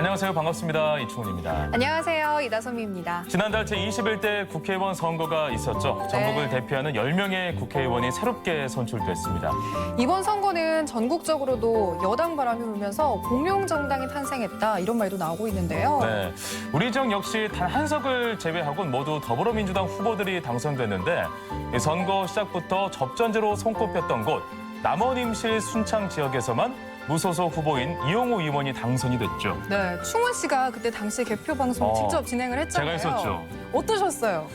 안녕하세요. 반갑습니다. 이충훈입니다. 안녕하세요. 이다솜입니다. 지난달 제21대 국회의원 선거가 있었죠. 전국을 대표하는 10명의 국회의원이 새롭게 선출됐습니다. 이번 선거는 전국적으로도 여당 바람이 불면서 공룡정당이 탄생했다 이런 말도 나오고 있는데요. 네, 우리 지역 역시 단 한 석을 제외하고는 모두 더불어민주당 후보들이 당선됐는데 이 선거 시작부터 접전제로 손꼽혔던 곳 남원임실 순창 지역에서만 무소속 후보인 이용호 의원이 당선이 됐죠. 네, 충훈 씨가 그때 당시 개표 방송 직접 진행을 했잖아요. 제가 했었죠. 어떠셨어요?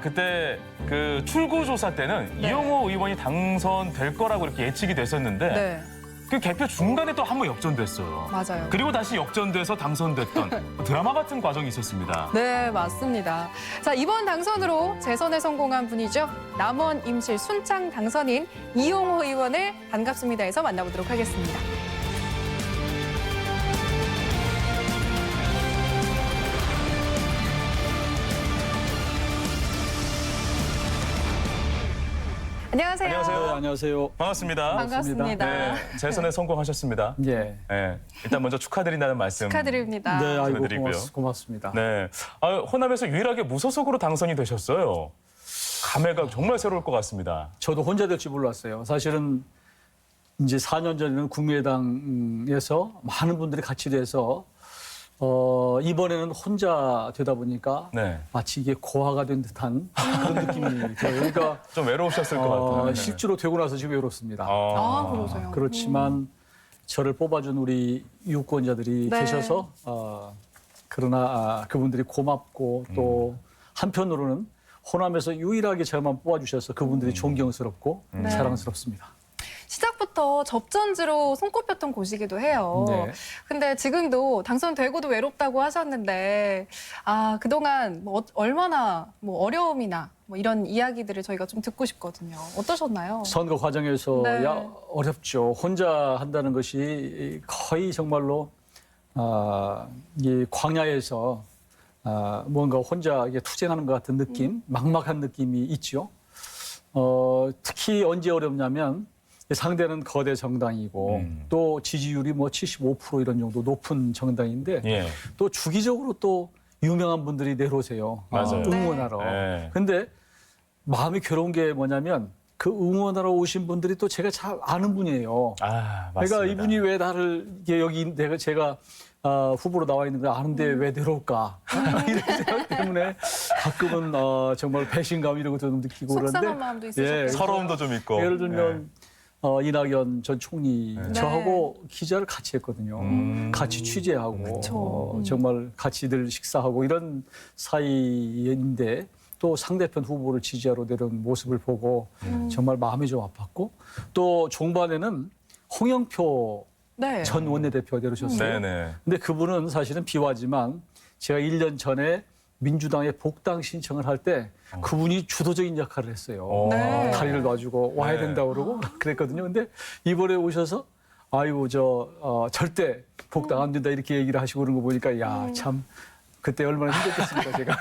그때 그 출구조사 때는 네. 이용호 의원이 당선될 거라고 이렇게 예측이 됐었는데 네, 그 개표 중간에 또 한 번 역전됐어요. 맞아요. 그리고 다시 역전돼서 당선됐던 드라마 같은 과정이 있었습니다. 네, 맞습니다. 자, 이번 당선으로 재선에 성공한 분이죠. 남원 임실 순창 당선인 이용호 의원을 반갑습니다에서 만나보도록 하겠습니다. 안녕하세요. 안녕하세요. 네, 안녕하세요. 반갑습니다. 반갑습니다. 네, 재선에 성공하셨습니다. 예. 네, 일단 먼저 축하드린다는 말씀. 축하드립니다. 네, 아이고 전해드리고요. 고맙습니다. 네, 호남에서 유일하게 무소속으로 당선이 되셨어요. 감회가 정말 새로울 것 같습니다. 저도 혼자 될 줄 몰랐어요. 사실은 이제 4년 전에는 국민의당에서 많은 분들이 같이 돼서 이번에는 혼자 되다 보니까 네, 마치 이게 고아가 된 듯한 그런 느낌이 들어요. 그러니까 좀 외로우셨을 것 같아요. 네. 실제로 되고 나서 지금 외롭습니다. 그러세요. 그렇지만 저를 뽑아준 우리 유권자들이 네. 계셔서 그러나 그분들이 고맙고 또 한편으로는 호남에서 유일하게 저만 뽑아주셔서 그분들이 존경스럽고 사랑스럽습니다. 시작부터 접전지로 손꼽혔던 곳이기도 해요. 네. 근데 지금도 당선되고도 외롭다고 하셨는데 그동안 얼마나 어려움이나 이런 이야기들을 저희가 좀 듣고 싶거든요. 어떠셨나요? 선거 과정에서 네. 어렵죠. 혼자 한다는 것이 거의 정말로 이 광야에서 뭔가 혼자 이게 투쟁하는 것 같은 느낌, 막막한 느낌이 있죠. 특히 언제 어렵냐면 상대는 거대 정당이고 또 지지율이 75% 이런 정도 높은 정당인데 예, 또 주기적으로 또 유명한 분들이 내려오세요. 맞아요. 응원하러. 네. 근데 마음이 괴로운 게 뭐냐면 그 응원하러 오신 분들이 또 제가 잘 아는 분이에요. 맞습니다. 그러니까 이분이 왜 나를 여기 제가 후보로 나와 있는 걸 아는데 왜 내려올까 이런 생각 때문에 가끔은 정말 배신감 이런 것도 좀 느끼고 속상한 그런데 마음도 있으셨겠어요. 서러움도 좀 있고. 예를 들면 이낙연 전 총리 저하고 기자를 같이 했거든요. 같이 취재하고 그쵸. 정말 같이들 식사하고 이런 사이인데 또 상대편 후보를 지지하러 내려온 모습을 보고 정말 마음이 좀 아팠고 또 종반에는 홍영표 네. 전 원내대표가 내려오셨어요. 네네. 근데 그분은 사실은 비화지만 제가 1년 전에 민주당에 복당 신청을 할 때 그분이 주도적인 역할을 했어요. 네. 다리를 놔주고 와야 네. 된다고 그러고 그랬거든요. 근데 이번에 오셔서 아이고 절대 복당 안 된다 이렇게 얘기를 하시고 그런 거 보니까 참 그때 얼마나 힘들겠습니까 제가.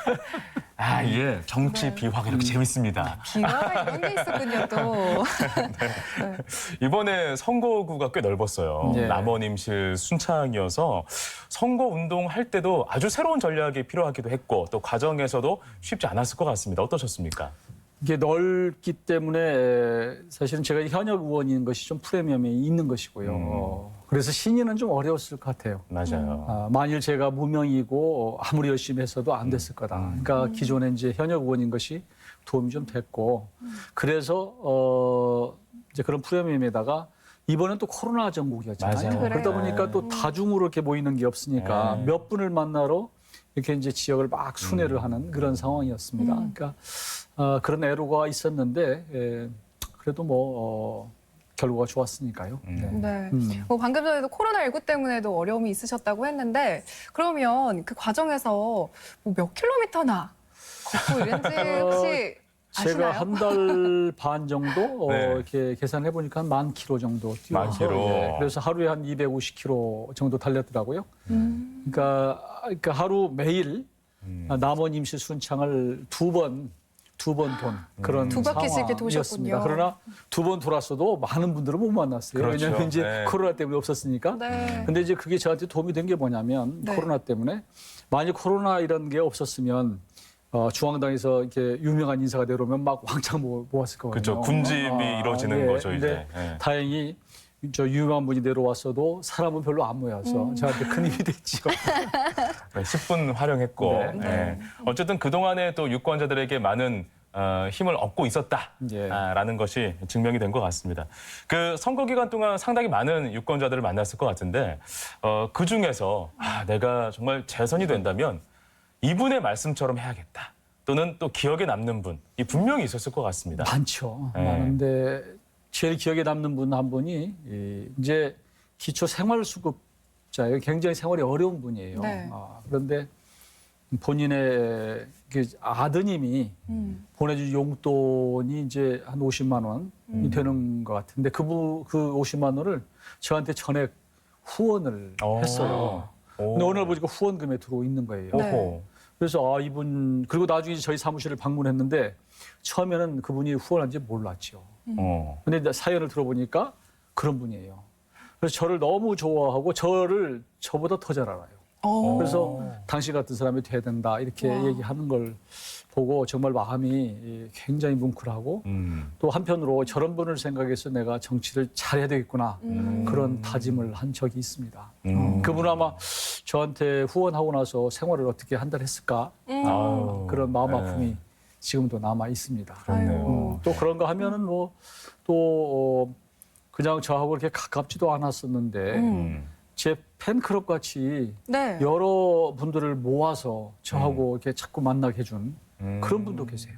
예, 정치 비화가 이렇게 재밌습니다. 비화가 이런 게 있었군요, 또. 이번에 선거구가 꽤 넓었어요. 네. 남원 임실 순창이어서 선거 운동할 때도 아주 새로운 전략이 필요하기도 했고 또 과정에서도 쉽지 않았을 것 같습니다. 어떠셨습니까? 이게 넓기 때문에 사실은 제가 현역 의원인 것이 좀 프리미엄이 있는 것이고요. 그래서 신인은 좀 어려웠을 것 같아요. 맞아요. 만일 제가 무명이고 아무리 열심히 했어도 안 됐을 거다. 그러니까 기존에 이제 현역 의원인 것이 도움이 좀 됐고 그래서 이제 그런 프리미엄에다가 이번엔 또 코로나 전국이었잖아요. 맞아요. 그러다 보니까 또 다중으로 이렇게 모이는 게 없으니까 네. 몇 분을 만나러 이렇게 이제 지역을 막 순회를 하는 그런 상황이었습니다. 그러니까 그런 애로가 있었는데 그래도 결과가 좋았으니까요. 네. 네. 방금 전에도 코로나19 때문에도 어려움이 있으셨다고 했는데 그러면 그 과정에서 몇 킬로미터나 걷고 이런지 혹시 아시나요? 제가 한 달 반 정도 네. 이렇게 계산해 보니까 한 10,000km 정도 뛰어서 10,000km. 그래서 하루에 한 250km 정도 달렸더라고요. 그러니까 하루 매일 남원 임시 순창을 두 두 번 돈 그런 두 바퀴씩 이렇게 상황이었습니다. 도셨군요. 그러나 두 번 돌았어도 많은 분들을 못 만났어요. 그렇죠. 왜냐하면 이제 네. 코로나 때문에 없었으니까. 네. 근데 이제 그게 저한테 도움이 된 게 뭐냐면 네. 코로나 때문에 만약 코로나 이런 게 없었으면 중앙당에서 이렇게 유명한 인사가 내려오면 막 왕창 모았을 거거든요. 그렇죠. 군집이 이루어지는 거죠, 이제. 근데 예. 다행히 저 유명한 분이 내려왔어도 사람은 별로 안 모여서 저한테 큰 힘이 됐죠. 10분 활용했고. 네. 네. 예. 어쨌든 그동안에 또 유권자들에게 많은 힘을 얻고 있었다라는 예. 것이 증명이 된 것 같습니다. 그 선거 기간 동안 상당히 많은 유권자들을 만났을 것 같은데 그중에서 내가 정말 재선이 된다면 이분의 말씀처럼 해야겠다. 또는 또 기억에 남는 분이 분명히 있었을 것 같습니다. 많죠. 네. 많은데 제일 기억에 남는 분 한 분이 이제 기초 생활수급자예요. 굉장히 생활이 어려운 분이에요. 네. 그런데 본인의 그 아드님이 보내준 용돈이 이제 한 50만 원이 되는 것 같은데 그 50만 원을 저한테 전액 후원을 했어요. 근데 오늘 보니까 후원금에 들어오 있는 거예요. 네. 오호. 그래서 이분 그리고 나중에 저희 사무실을 방문했는데 처음에는 그분이 후원한지 몰랐죠. 어. 근데 사연을 들어보니까 그런 분이에요. 그래서 저를 너무 좋아하고 저를 저보다 더 잘 알아요. 그래서 당신 같은 사람이 돼야 된다 이렇게 와. 얘기하는 걸 보고 정말 마음이 굉장히 뭉클하고 또 한편으로 저런 분을 생각해서 내가 정치를 잘해야 되겠구나 그런 다짐을 한 적이 있습니다. 그분은 아마 저한테 후원하고 나서 생활을 어떻게 한 달 했을까 아유. 그런 마음 네. 아픔이 지금도 남아 있습니다. 그렇네요. 또 그런가 하면은 뭐 또 그냥 저하고 이렇게 가깝지도 않았었는데 제 팬클럽 같이 네. 여러 분들을 모아서 저하고 이렇게 자꾸 만나게 해준 그런 분도 계세요.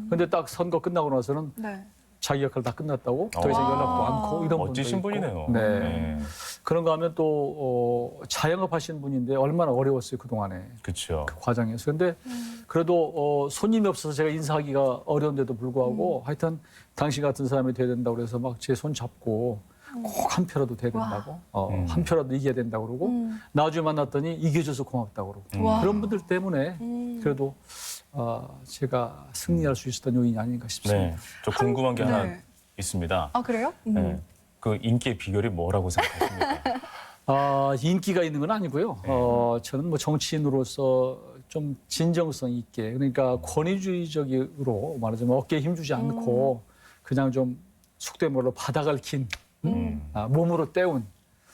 근데 딱 선거 끝나고 나서는 네. 자기 역할 다 끝났다고 더 이상 연락도 않고 이런 멋지신 분도 있고. 분이네요. 네. 네. 그런가 하면 또 자영업 하신 분인데 얼마나 어려웠어요 그동안에 그렇죠. 그 과정에서. 근데 그래도 손님이 없어서 제가 인사하기가 어려운데도 불구하고 하여튼 당신 같은 사람이 돼야 된다고 그래서 막 제 손 잡고 꼭 한 표라도 돼야 된다고 한 표라도 이겨야 된다고 그러고 나중에 만났더니 이겨줘서 고맙다고 그러고 와. 그런 분들 때문에 그래도 제가 승리할 수 있었던 요인이 아닌가 싶습니다. 네. 저 궁금한 게 하나 네. 있습니다. 아 그래요? 네. 그 인기의 비결이 뭐라고 생각하십니까? 인기가 있는 건 아니고요. 저는 뭐 정치인으로서 좀 진정성 있게 그러니까 권위주의적으로 말하자면 어깨에 힘주지 않고 그냥 좀 속된 말로 바닥을 킨 몸으로 때운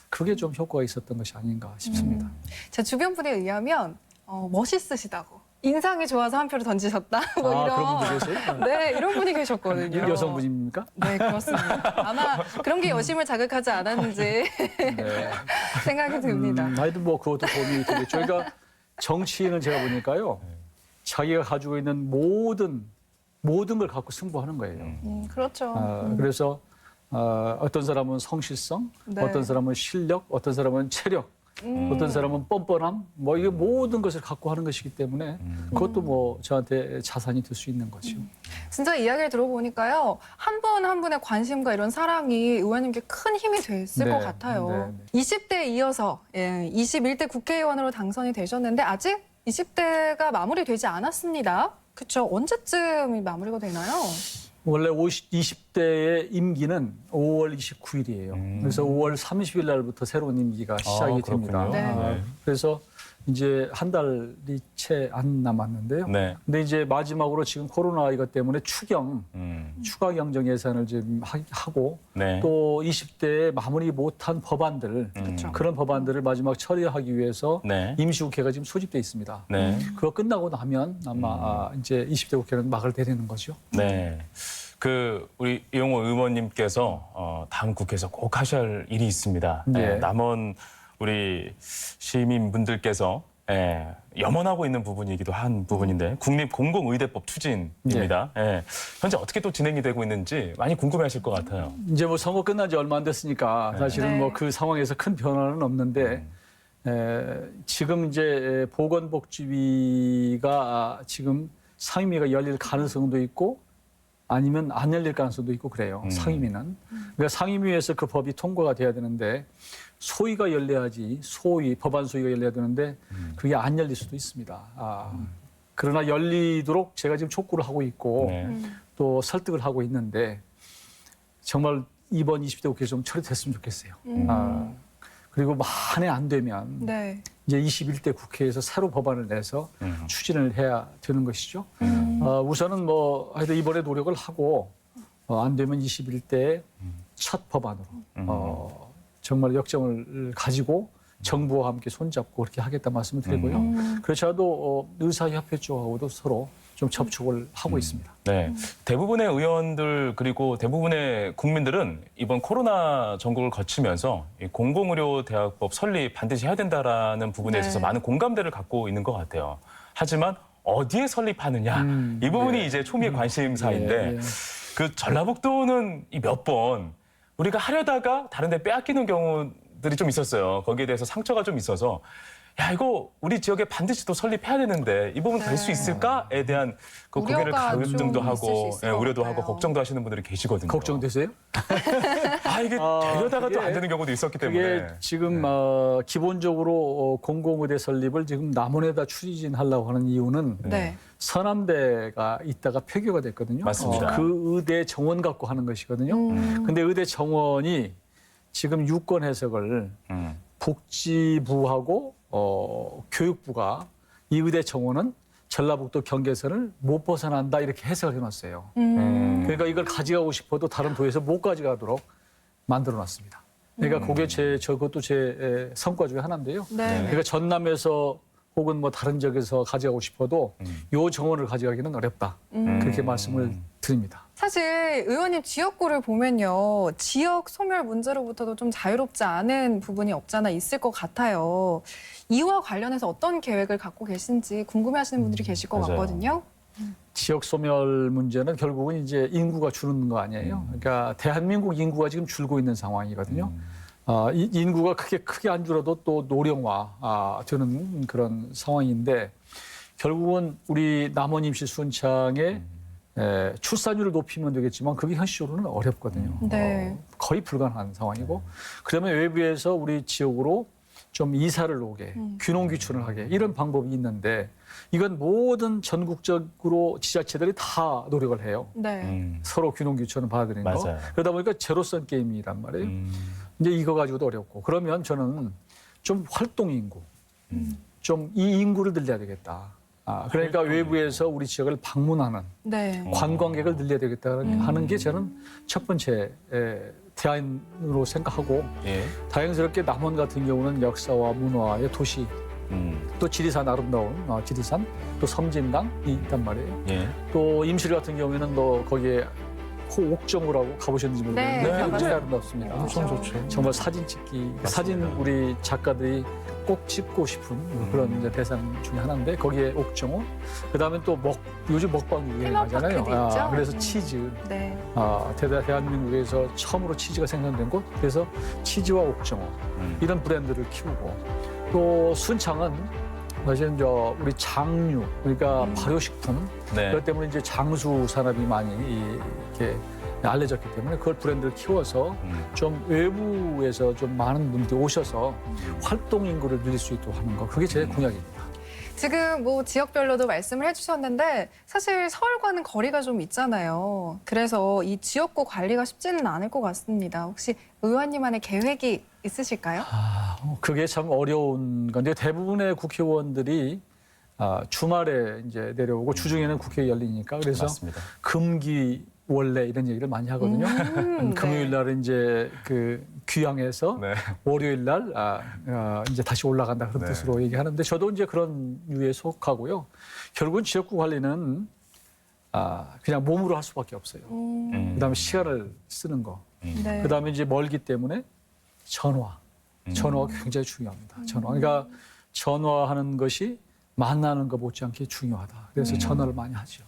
그게 좀 효과가 있었던 것이 아닌가 싶습니다. 제 주변 분에 의하면 멋있으시다고. 인상이 좋아서 한 표를 던지셨다. 뭐 그런 이런. 분들 계세요? 네, 이런 분이 계셨거든요. 여성분입니까? 네, 그렇습니다. 아마 그런 게 여심을 자극하지 않았는지 네. 생각이 듭니다. 하여튼 뭐 그것도 도움이 되겠죠. 그러니까 정치인은 제가 보니까요. 자기가 가지고 있는 모든 걸 갖고 승부하는 거예요. 그렇죠. 그래서 어떤 사람은 성실성, 네. 어떤 사람은 실력, 어떤 사람은 체력, 어떤 사람은 뻔뻔함, 뭐 이게 모든 것을 갖고 하는 것이기 때문에 그것도 뭐 저한테 자산이 될 수 있는 거죠. 진짜 이야기를 들어보니까요. 한 분 한 분의 관심과 이런 사랑이 의원님께 큰 힘이 됐을 네, 것 같아요. 20대에 이어서 21대 국회의원으로 당선이 되셨는데 아직 20대가 마무리되지 않았습니다. 그렇죠? 언제쯤 마무리가 되나요? 원래 20대의 임기는 5월 29일이에요. 그래서 5월 30일 날부터 새로운 임기가 시작이 됩니다. 그렇군요. 네. 그래서 이제 한 달이 채 안 남았는데요. 네. 근데 이제 마지막으로 지금 코로나 이것 때문에 추가 경정 예산을 지금 하고 네. 또 20대에 마무리 못한 법안들 그런 법안들을 마지막 처리하기 위해서 네. 임시국회가 지금 소집돼 있습니다. 네. 그거 끝나고 나면 아마 이제 20대 국회는 막을 내리는 거죠. 네. 우리 이용호 의원님께서 다음 국회에서 꼭 하셔야 할 일이 있습니다. 네. 남은 우리 시민분들께서 염원하고 있는 부분이기도 한 부분인데 국립공공의대법 추진입니다. 현재 어떻게 또 진행이 되고 있는지 많이 궁금해하실 것 같아요. 이제 뭐 선거 끝난 지 얼마 안 됐으니까 사실은 네. 뭐 그 상황에서 큰 변화는 없는데 지금 이제 보건복지위가 지금 상임위가 열릴 가능성도 있고 아니면 안 열릴 가능성도 있고 그래요. 상임위는. 그러니까 상임위에서 그 법이 통과가 돼야 되는데 소위가 열려야지 법안 소위가 열려야 되는데 그게 안 열릴 수도 있습니다. 그러나 열리도록 제가 지금 촉구를 하고 있고 네. 또 설득을 하고 있는데 정말 이번 20대 국회 좀 처리됐으면 좋겠어요. 그리고 만에 안 되면 네. 이제 21대 국회에서 새로 법안을 내서 추진을 해야 되는 것이죠. 우선은 뭐 하여튼 이번에 노력을 하고 안 되면 21대 첫 법안으로 정말 역점을 가지고 정부와 함께 손잡고 그렇게 하겠다 말씀을 드리고요. 그렇지 않아도 의사협회 쪽하고도 서로 좀 접촉을 하고 있습니다. 네. 대부분의 의원들 그리고 대부분의 국민들은 이번 코로나 전국을 거치면서 이 공공의료대학법 설립 반드시 해야 된다라는 부분에 네. 있어서 많은 공감대를 갖고 있는 것 같아요. 하지만 어디에 설립하느냐 이 부분이 이제 초미의 관심사인데 예. 그 전라북도는 이 몇 번 우리가 하려다가 다른 데 빼앗기는 경우들이 좀 있었어요. 거기에 대해서 상처가 좀 있어서 야 이거 우리 지역에 반드시 또 설립해야 되는데 이 부분 될 수 네. 있을까에 대한 그 고개를 우려가 좀 가름도 있을 수 하고 있을 것 우려도 같아요. 하고 걱정도 하시는 분들이 계시거든요. 걱정되세요? 아 이게 되려다가 또 그게- 안 되는 경우도 있었기 그게 때문에. 지금 기본적으로 공공의대 설립을 지금 남원에다 추진하려고 하는 이유는 네. 서남대가 있다가 폐교가 됐거든요. 맞습니다. 그 의대 정원 갖고 하는 것이거든요. 음. 근데 의대 정원이 지금 유권 해석을 복지부하고 교육부가 이 의대 정원은 전라북도 경계선을 못 벗어난다 이렇게 해석을 해놨어요. 그러니까 이걸 가져가고 싶어도 다른 도에서 못 가져가도록 만들어놨습니다. 그러니까 그게 저것도 제 성과 중에 하나인데요. 네. 그러니까 전남에서 혹은 뭐 다른 지역에서 가져가고 싶어도 요 정원을 가져가기는 어렵다. 그렇게 말씀을 드립니다. 사실 의원님 지역구를 보면요. 지역 소멸 문제로부터도 좀 자유롭지 않은 부분이 없잖아 있을 것 같아요. 이와 관련해서 어떤 계획을 갖고 계신지 궁금해하시는 분들이 계실 것 맞아요. 같거든요. 지역 소멸 문제는 결국은 이제 인구가 줄는 거 아니에요. 그러니까 대한민국 인구가 지금 줄고 있는 상황이거든요. 이 인구가 크게 안 줄어도 또 노령화 되는 그런 상황인데 결국은 우리 남원 임시 순창의 출산율을 높이면 되겠지만 그게 현실적으로는 어렵거든요. 네. 거의 불가능한 상황이고 그러면 외부에서 우리 지역으로 좀 이사를 오게 귀농 귀촌을 하게 이런 방법이 있는데 이건 모든 전국적으로 지자체들이 다 노력을 해요. 네. 서로 귀농 귀촌을 받아들이는 거. 맞아요. 그러다 보니까 제로섬 게임이란 말이에요. 이제 이거 가지고도 어렵고 그러면 저는 좀 활동 인구, 좀 이 인구를 늘려야 되겠다. 그러니까 외부에서 우리 지역을 방문하는 네. 관광객을 늘려야 되겠다 하는 게 저는 첫 번째 대안으로 생각하고 예. 다행스럽게 남원 같은 경우는 역사와 문화의 도시 또 지리산 아름다운 지리산 또 섬진강이 있단 말이에요. 예. 또 임실 같은 경우에는 또 거기에 옥정우라고 가보셨는지 모르겠는데 네, 굉장히 가봤어요. 아름답습니다. 엄청 좋죠. 정말 사진 찍기 사진 우리 작가들이 꼭 찍고 싶은 그런 이제 대상 중에 하나인데 거기에 옥정호 그다음에 또 요즘 먹방 유행하잖아요. 테마파크도 있죠. 그래서 치즈 네. 대한민국에서 처음으로 치즈가 생산된 곳 그래서 치즈와 옥정호 이런 브랜드를 키우고 또 순창은 사실은 우리 장류 그러니까 발효식품 네. 그것 때문에 이제 장수 산업이 많이 이렇게 알려졌기 때문에 그걸 브랜드를 키워서 좀 외부에서 좀 많은 분들이 오셔서 활동 인구를 늘릴 수 있도록 하는 거 그게 제 공약입니다. 지금 뭐 지역별로도 말씀을 해주셨는데 사실 서울과는 거리가 좀 있잖아요. 그래서 이 지역구 관리가 쉽지는 않을 것 같습니다. 혹시 의원님만의 계획이 있으실까요? 그게 참 어려운 건데 대부분의 국회의원들이 주말에 이제 내려오고 주중에는 국회 열리니까 그래서 맞습니다. 금기 원래 이런 얘기를 많이 하거든요. 금요일 날은 이제 그 귀향해서 네. 월요일 날 이제 다시 올라간다 그런 네. 뜻으로 얘기하는데 저도 이제 그런 유에 속하고요. 결국은 지역구 관리는 그냥 몸으로 할 수밖에 없어요. 그다음에 시간을 쓰는 거. 네. 그다음에 이제 멀기 때문에 전화가 굉장히 중요합니다. 전화. 그러니까 전화하는 것이 만나는 것 못지않게 중요하다. 그래서 전화를 많이 하죠.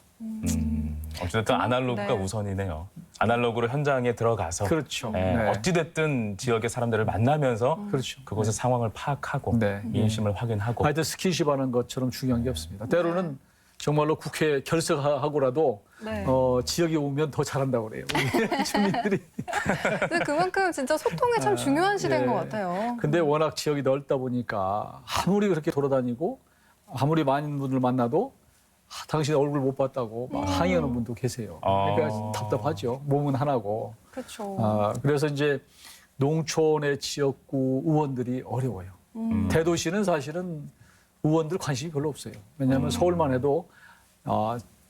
어쨌든 아날로그가 네. 우선이네요. 아날로그로 현장에 들어가서 그렇죠. 예, 네. 어찌됐든 지역의 사람들을 만나면서 그렇죠. 그곳의 상황을 파악하고 네. 민심을 확인하고 하여튼 스킨십 하는 것처럼 중요한 게 없습니다. 때로는 정말로 국회 결석하고라도 네. 지역에 오면 더 잘한다고 그래요. 우리 주민들이. 근데 그만큼 진짜 소통이 참 중요한 시대인 예. 것 같아요. 근데 워낙 지역이 넓다 보니까 아무리 그렇게 돌아다니고 아무리 많은 분을 만나도 당신 얼굴 못 봤다고 막 항의하는 분도 계세요. 그러니까 답답하죠. 몸은 하나고. 그렇죠. 그래서 이제 농촌의 지역구 의원들이 어려워요. 대도시는 사실은 의원들 관심이 별로 없어요. 왜냐하면 서울만 해도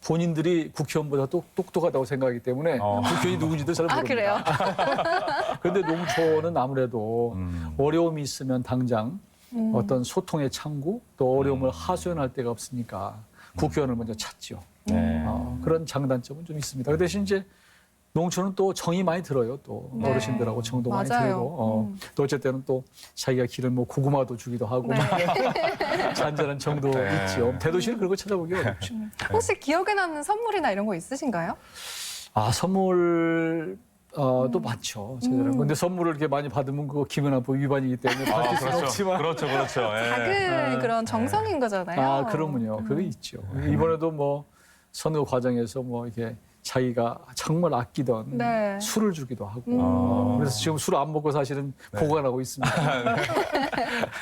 본인들이 국회의원보다 똑똑하다고 생각하기 때문에 국회의원이 누군지도 잘 모릅니다. 그래요? 그런데 농촌은 아무래도 어려움이 있으면 당장 어떤 소통의 창구 또 어려움을 하소연할 데가 없으니까 국회의원을 먼저 찾죠. 네. 그런 장단점은 좀 있습니다. 그 대신 이제 농촌은 또 정이 많이 들어요. 또 네. 어르신들하고 정도 많이 맞아요. 들고 또 어쩔 때는 또 자기가 기른 뭐 고구마도 주기도 하고 네. 잔잔한 정도 네. 있죠. 대도시는 그런 거 찾아보기 어렵죠. 혹시 기억에 남는 선물이나 이런 거 있으신가요? 선물 또 많죠. 근데 선물을 이렇게 많이 받으면 그거 기본안보 위반이기 때문에 받을 수는 그렇죠. 없지만 그렇죠. 예. 작은 그런 정성인 거잖아요. 그러면요. 그게 있죠. 이번에도 뭐 선거 과정에서 뭐 이렇게 자기가 정말 아끼던 네. 술을 주기도 하고 그래서 지금 술 안 먹고 사실은 보관하고 있습니다.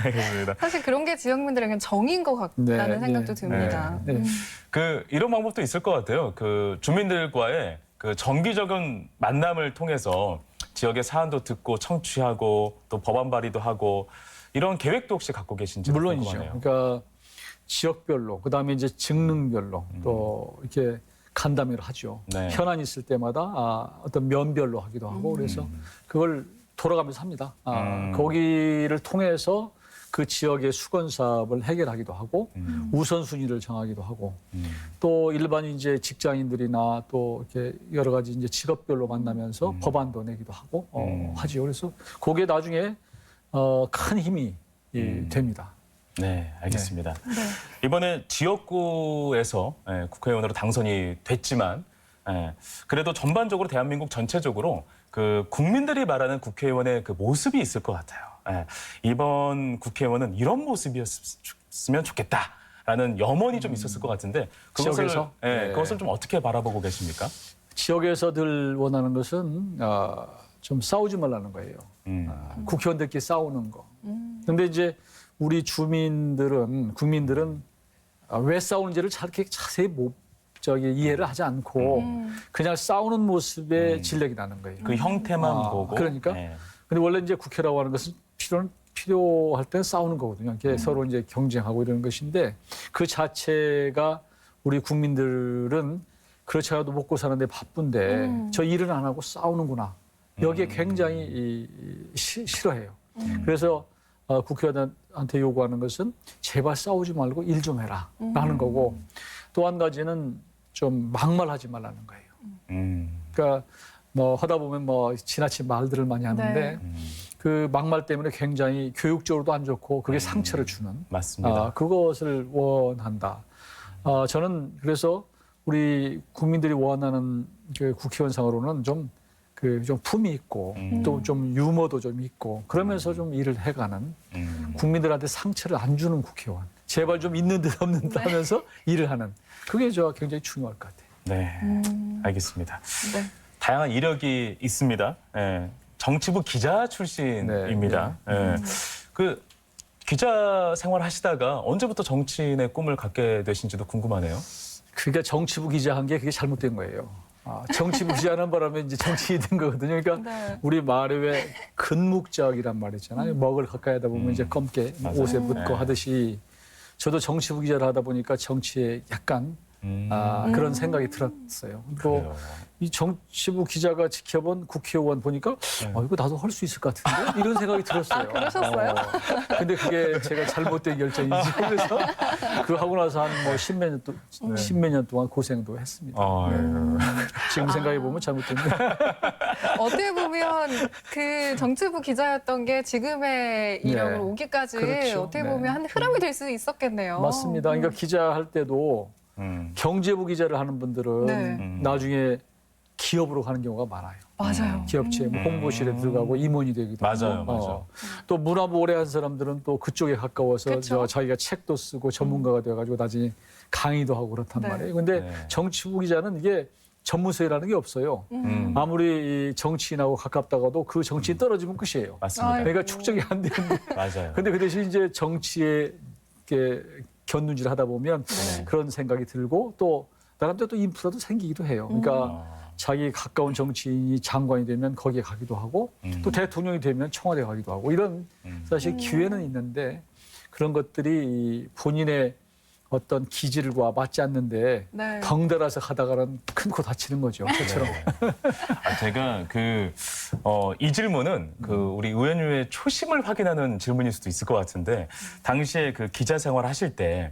알겠습니다. 사실 그런 게 지역민들에게는 정인 것 같다는 생각도 듭니다. 네. 이런 방법도 있을 것 같아요. 주민들과의 정기적인 만남을 통해서 지역의 사안도 듣고 청취하고 또 법안 발의도 하고 이런 계획도 혹시 갖고 계신지 물론이죠. 궁금하네요. 그러니까 지역별로 그다음에 이제 직능별로 또 이렇게 간담회를 하죠. 네. 현안이 있을 때마다 어떤 면별로 하기도 하고 그래서 그걸 돌아가면서 합니다. 거기를 통해서 그 지역의 수건 사업을 해결하기도 하고 우선순위를 정하기도 하고 또 일반 이제 직장인들이나 또 이렇게 여러 가지 이제 직업별로 만나면서 법안도 내기도 하고 하지요. 그래서 그게 나중에 큰 힘이 됩니다. 네, 알겠습니다. 네. 이번에 지역구에서 국회의원으로 당선이 됐지만 그래도 전반적으로 대한민국 전체적으로 국민들이 말하는 국회의원의 모습이 있을 것 같아요. 이번 국회의원은 이런 모습이었으면 좋겠다라는 염원이 좀 있었을 것 같은데 지역에서? 그것을 좀 어떻게 바라보고 계십니까? 지역에서들 원하는 것은 좀 싸우지 말라는 거예요. 국회의원들끼리 싸우는 거. 근데 이제 우리 국민들은 왜 싸우는지를 이렇게 자세히 이해를 하지 않고 그냥 싸우는 모습에 진력이 나는 거예요. 그 형태만 보고. 그러니까. 네. 근데 원래 이제 국회라고 하는 것은 필요할 때는 싸우는 거거든요. 이렇게 서로 이제 경쟁하고 이러는 것인데 그 자체가 우리 국민들은 그렇지 않아도 먹고 사는데 바쁜데 저 일은 안 하고 싸우는구나. 여기에 굉장히 싫어해요. 그래서 국회의원한테 요구하는 것은 제발 싸우지 말고 일 좀 해라 라는 거고 또 한 가지는 좀 막말하지 말라는 거예요. 그러니까 뭐 하다 보면 뭐 지나친 말들을 많이 하는데 네. 그 막말 때문에 굉장히 교육적으로도 안 좋고 그게 상처를 주는 맞습니다. 그것을 원한다. 저는 그래서 우리 국민들이 원하는 그 국회의원상으로는 좀 품이 있고 또 좀 유머도 좀 있고 그러면서 좀 일을 해가는 국민들한테 상처를 안 주는 국회의원. 제발 좀 있는 듯 없는 듯 하면서 일을 하는. 그게 굉장히 중요할 것 같아요. 네, 알겠습니다. 네. 다양한 이력이 있습니다. 정치부 기자 출신입니다. 기자 생활 하시다가 언제부터 정치인의 꿈을 갖게 되신지도 궁금하네요. 그러니까 정치부 기자 한 게 그게 잘못된 거예요. 정치부 기자는 바람에 이제 정치인이 된 거거든요. 그러니까 네. 우리 말에 왜 근묵적이란 말 있잖아요. 먹을 가까이 하다 보면 이제 검게 맞아요. 옷에 묻고 하듯이 저도 정치부 기자를 하다 보니까 정치에 약간 그런 생각이 들었어요. 또 그래요. 이 정치부 기자가 지켜본 국회의원 보니까 이거 나도 할 수 있을 것 같은데 이런 생각이 들었어요. 그러셨어요? 근데 그게 제가 잘못된 결정이지. 그래서 그거 하고 나서 한 뭐 십몇 년 동안 고생도 했습니다. 지금 생각해 보면 잘못됐네. 어떻게 보면 그 정치부 기자였던 게 지금의 이력으로 네. 오기까지 그렇죠. 어떻게 네. 보면 한 흐름이 될 수 있었겠네요. 맞습니다. 그러니까 기자 할 때도 경제부 기자를 하는 분들은 네. 나중에 기업으로 가는 경우가 많아요. 맞아요. 기업체 홍보실에 들어가고 임원이 되기도 맞아요, 하고. 맞아요. 또 문화부 오래 한 사람들은 또 그쪽에 가까워서 그쵸? 자기가 책도 쓰고 전문가가 돼가지고 나중에 강의도 하고 그렇단 네. 말이에요. 근데 네. 정치부 기자는 이게 전문성이라는 게 없어요. 아무리 이 정치인하고 가깝다가도 그 정치인 떨어지면 끝이에요. 맞습니다. 아이고. 그러니까 축적이 안 되는데. 맞아요. 근데 그 대신 이제 정치에 이렇게 곁눈질 하다 보면 네. 그런 생각이 들고 또 나름대로 또 인프라도 생기기도 해요. 그러니까 자기 가까운 정치인이 장관이 되면 거기에 가기도 하고 또 대통령이 되면 청와대 가기도 하고 이런 사실 기회는 있는데 그런 것들이 본인의 어떤 기질과 맞지 않는데 네. 덩달아서 가다가는 큰 코 다치는 거죠. 저처럼. 제가 이 질문은 우리 의원님의 초심을 확인하는 질문일 수도 있을 것 같은데 당시에 그 기자 생활 하실 때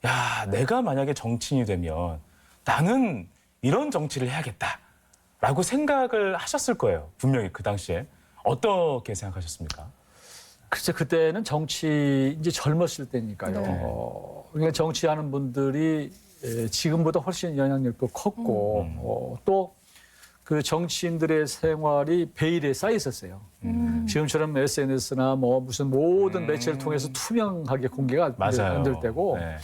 야, 내가 만약에 정치인이 되면 나는 이런 정치를 해야겠다라고 생각을 하셨을 거예요. 분명히 그 당시에. 어떻게 생각하셨습니까? 글쎄 그때는 정치 이제 젊었을 때니까요. 네. 그러니까 정치하는 분들이 지금보다 훨씬 영향력도 컸고 또 그 정치인들의 생활이 베일에 쌓여 있었어요. 지금처럼 SNS나 뭐 무슨 모든 매체를 통해서 투명하게 공개가 안 될 때고 네.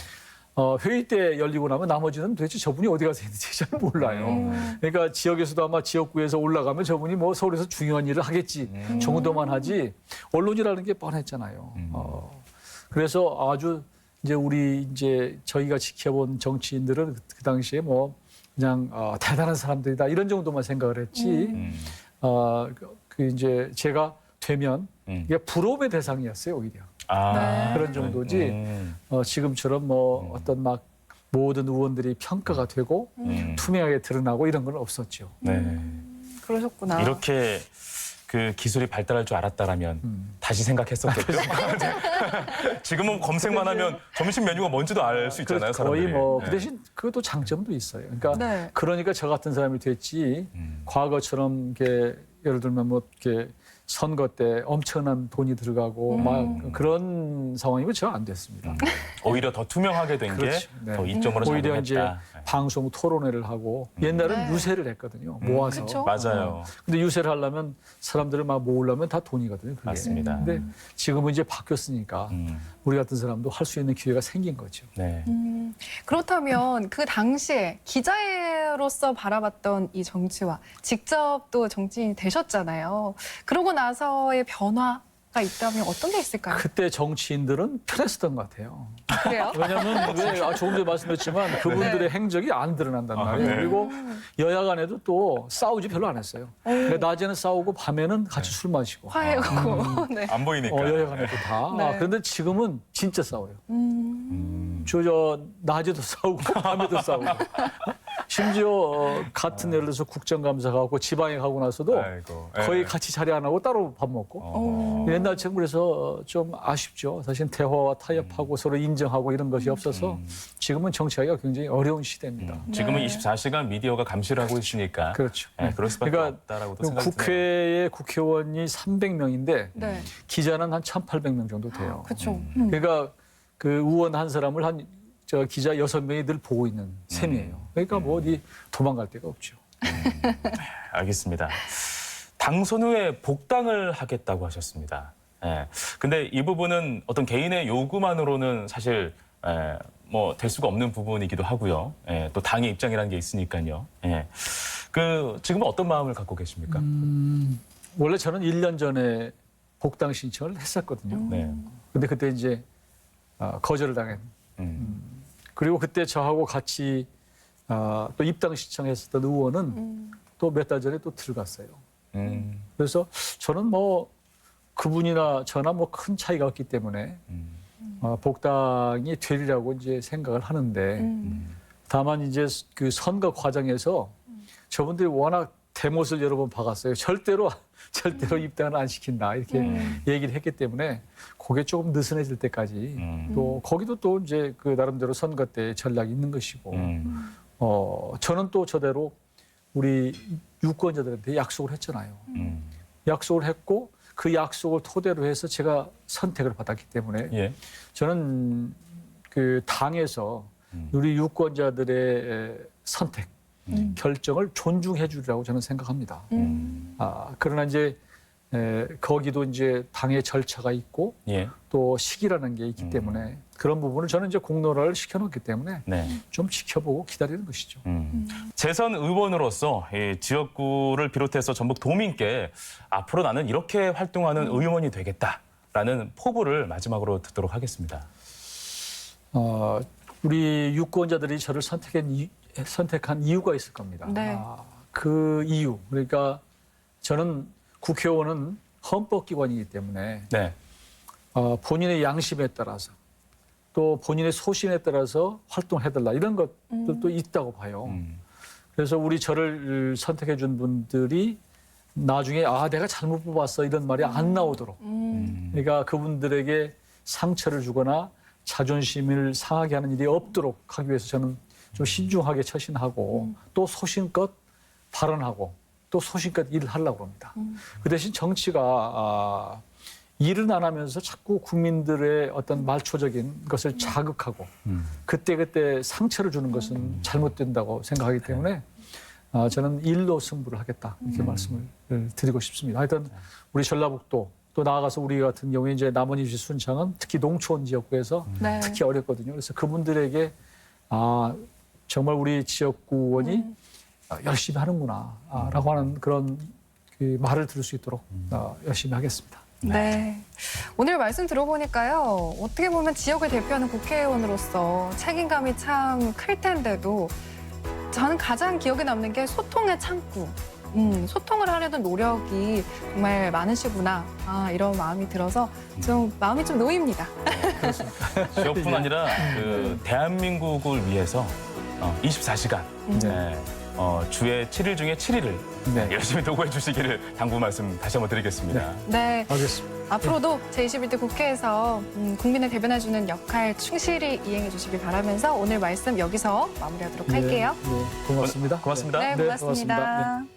회의 때 열리고 나면 나머지는 도대체 저분이 어디 가서 있는지 잘 몰라요. 그러니까 지역에서도 아마 지역구에서 올라가면 저분이 뭐 서울에서 중요한 일을 하겠지 정도만 하지 언론이라는 게 뻔했잖아요. 그래서 아주 이제 저희가 지켜본 정치인들은 그 당시에 뭐 그냥 대단한 사람들이다 이런 정도만 생각을 했지. 이제 제가 되면 이게 부러움의 대상이었어요 오히려. 네. 그런 정도지 지금처럼 뭐 어떤 막 모든 의원들이 평가가 되고 투명하게 드러나고 이런 건 없었죠. 네. 그러셨구나. 이렇게 그 기술이 발달할 줄 알았다라면 다시 생각했었겠죠. 지금은 검색만 하면 점심 메뉴가 뭔지도 알 수 있잖아요, 거의 사람들이. 뭐 그 네. 대신 그것도 장점도 있어요. 그러니까 네. 그러니까 저 같은 사람이 됐지 과거처럼 이렇게 예를 들면 뭐 이렇게 선거 때 엄청난 돈이 들어가고 막 그런 상황이면 저 안 됐습니다. 오히려 더 투명하게 된 게 그렇죠. 네. 더 이점으로 오히려 이제 작용했다. 방송 토론회를 하고 옛날엔 네. 유세를 했거든요. 모아서. 그렇죠. 맞아요. 근데 유세를 하려면 사람들을 막 모으려면 다 돈이거든요. 그게. 맞습니다. 근데 지금은 이제 바뀌었으니까 우리 같은 사람도 할 수 있는 기회가 생긴 거죠. 네. 그렇다면 그 당시에 기자로서 바라봤던 이 정치와 직접 또 정치인이 되셨잖아요. 그러고 나서의 변화가 있다면 어떤 게 있을까요? 그때 정치인들은 편했었던 것 같아요. 그래요? 왜냐하면 조금 전에 말씀드렸지만 그분들의 행적이 안 드러난단 말이에요. 네. 그리고 여야 간에도 또 싸우지 별로 안 했어요. 그러니까 낮에는 싸우고 밤에는 같이 술 마시고. 화해하고. 네. 안 보이니까. 여야 간에도 다. 네. 그런데 지금은 진짜 싸워요. 저 낮에도 싸우고 밤에도 싸우고. 심지어 같은 예를 들어서 국정감사 가고 지방에 가고 나서도 아이고. 거의 예. 같이 자리 안 하고 따로 밥 먹고. 옛날처럼 그래서 좀 아쉽죠. 사실 대화와 타협하고 서로 인정하고 이런 것이 없어서 지금은 정치하기가 굉장히 어려운 시대입니다. 지금은 네. 24시간 미디어가 감시를 하고 있으니까. 그렇죠. 네, 그럴 수밖에 그러니까 없다라고도 생각이 드네요. 국회에 국회의원이 300명인데 네. 기자는 한 1,800명 정도 돼요. 그렇죠. 그러니까 그 의원 한 사람을 기자 6명이 늘 보고 있는 셈이에요. 그러니까 뭐 어디 도망갈 데가 없죠. 알겠습니다. 당선 후에 복당을 하겠다고 하셨습니다. 예. 근데 이 부분은 어떤 개인의 요구만으로는 사실 뭐 될 수가 없는 부분이기도 하고요. 예. 또 당의 입장이라는 게 있으니까요. 예. 지금은 어떤 마음을 갖고 계십니까? 원래 저는 1년 전에 복당 신청을 했었거든요. 네. 근데 그때 이제 거절을 당한. 그리고 그때 저하고 같이 또 입당 신청했었던 의원은 또 몇 달 전에 또 들어갔어요. 그래서 저는 뭐 그분이나 저나 뭐 큰 차이가 없기 때문에 복당이 되리라고 이제 생각을 하는데 다만 이제 그 선거 과정에서 저분들이 워낙 대못을 여러 번 박았어요. 절대로 입당을 안 시킨다 이렇게 얘기를 했기 때문에 그게 조금 느슨해질 때까지 또 거기도 또 이제 그 나름대로 선거 때 전략이 있는 것이고 저는 또 저대로 우리 유권자들한테 약속을 했잖아요. 약속을 했고 그 약속을 토대로 해서 제가 선택을 받았기 때문에 예. 저는 그 당에서 우리 유권자들의 선택 결정을 존중해 주리라고 저는 생각합니다. 그러나 이제 거기도 이제 당의 절차가 있고 예. 또 시기라는 게 있기 때문에 그런 부분을 저는 이제 공론화를 시켜놓기 때문에 네. 좀 지켜보고 기다리는 것이죠. 재선 의원으로서 이 지역구를 비롯해서 전북 도민께 앞으로 나는 이렇게 활동하는 의원이 되겠다라는 포부를 마지막으로 듣도록 하겠습니다. 우리 유권자들이 저를 선택한 이유가 있을 겁니다. 네. 그 이유, 그러니까 저는 국회의원은 헌법기관이기 때문에 네. 본인의 양심에 따라서 또 본인의 소신에 따라서 활동해달라 이런 것들도 있다고 봐요. 그래서 저를 선택해 준 분들이 나중에 내가 잘못 뽑았어 이런 말이 안 나오도록 그러니까 그분들에게 상처를 주거나 자존심을 상하게 하는 일이 없도록 하기 위해서 저는 좀 신중하게 처신하고 또 소신껏 발언하고 또 소신껏 일을 하려고 합니다. 그 대신 정치가 일은 안 하면서 자꾸 국민들의 어떤 말초적인 것을 자극하고 그때그때 상처를 주는 것은 잘못된다고 생각하기 때문에 저는 일로 승부를 하겠다 이렇게 말씀을 드리고 싶습니다. 하여튼 우리 전라북도 또 나아가서 우리 같은 경우에 이제 남원임시 순창은 특히 농촌 지역구에서 네. 특히 어렵거든요. 그래서 그분들에게 정말 우리 지역구 의원이 열심히 하는구나라고 하는 그런 그 말을 들을 수 있도록 열심히 하겠습니다. 네. 오늘 말씀 들어보니까요. 어떻게 보면 지역을 대표하는 국회의원으로서 책임감이 참 클 텐데도 저는 가장 기억에 남는 게 소통의 창구. 소통을 하려던 노력이 정말 많으시구나. 이런 마음이 들어서 좀 마음이 좀 놓입니다. 지역뿐 아니라 그 대한민국을 위해서 24시간 주에 7일 중에 7일을 네. 열심히 도구해 주시기를 당부 말씀 다시 한번 드리겠습니다. 네. 알겠습니다. 앞으로도 제21대 국회에서 국민을 대변해주는 역할 충실히 이행해 주시길 바라면서 오늘 말씀 여기서 마무리하도록 할게요. 네, 고맙습니다. 고맙습니다. 네, 네, 고맙습니다. 고맙습니다. 네.